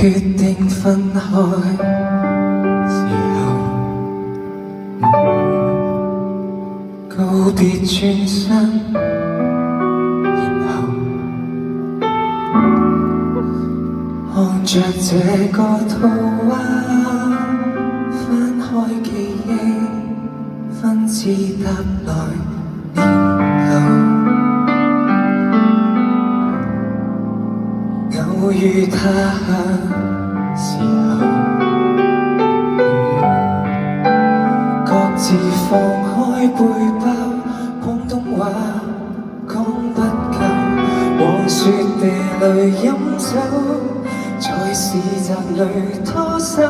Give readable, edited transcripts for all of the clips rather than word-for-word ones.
決定分開時候，告別轉身，然後看着這個圖畫，翻開記憶，分支搭來年後，偶遇他鄉時候，各自放開背包，廣東話講不夠，黃雪地裏飲酒，在市集裏拖手，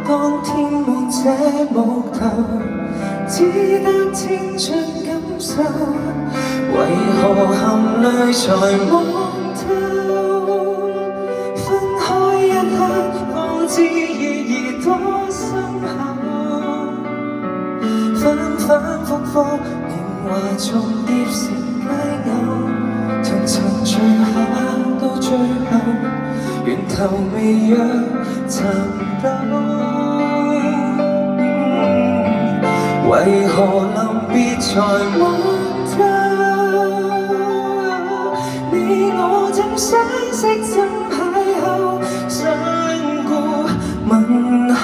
當天望這木頭，只得青春感受，為何含淚才望透？分開一刻，方知意義多深厚，反反覆覆，年華重疊成佳偶，層層聚下到最後，源頭未若尋到。為何臨別才望透？你我怎相識怎邂逅，相顧問候，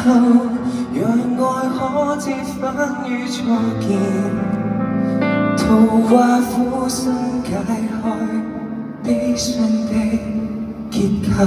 讓愛可折返於初見，圖畫苦心解開悲傷的結構。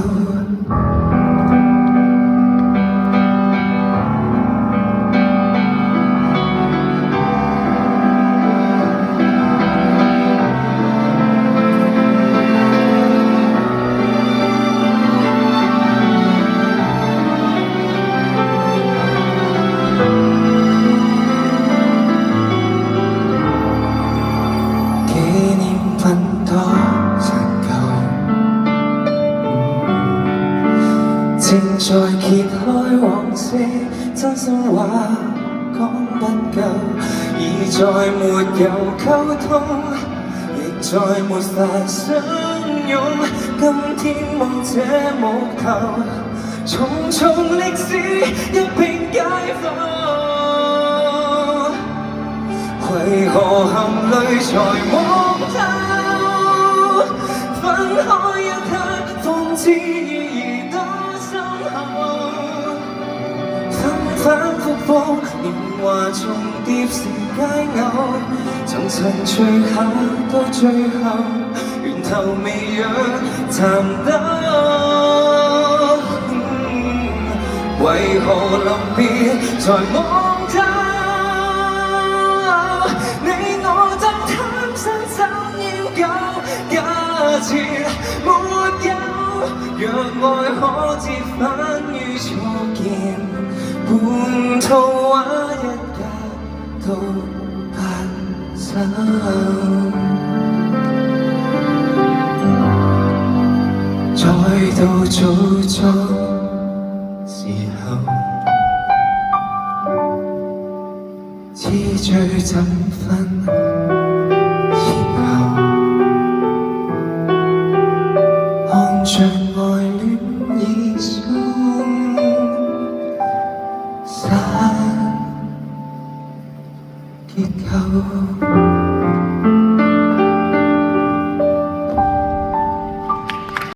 正在揭開往事，真心話講不夠，已再沒有溝通，亦再沒法相擁。今天望這木頭，重重歷史一併解剖，為何含淚才望透？分開一刻，方知意義多深厚，反反覆覆，年華重疊成佳偶，層層聚下到最後，源頭未若尋到。為何臨別才望透？你我怎貪新怎要舊？假設沒有，讓愛可折返於初見，半套話一格都不走。再到早裝時候，痴醉怎分前後，看着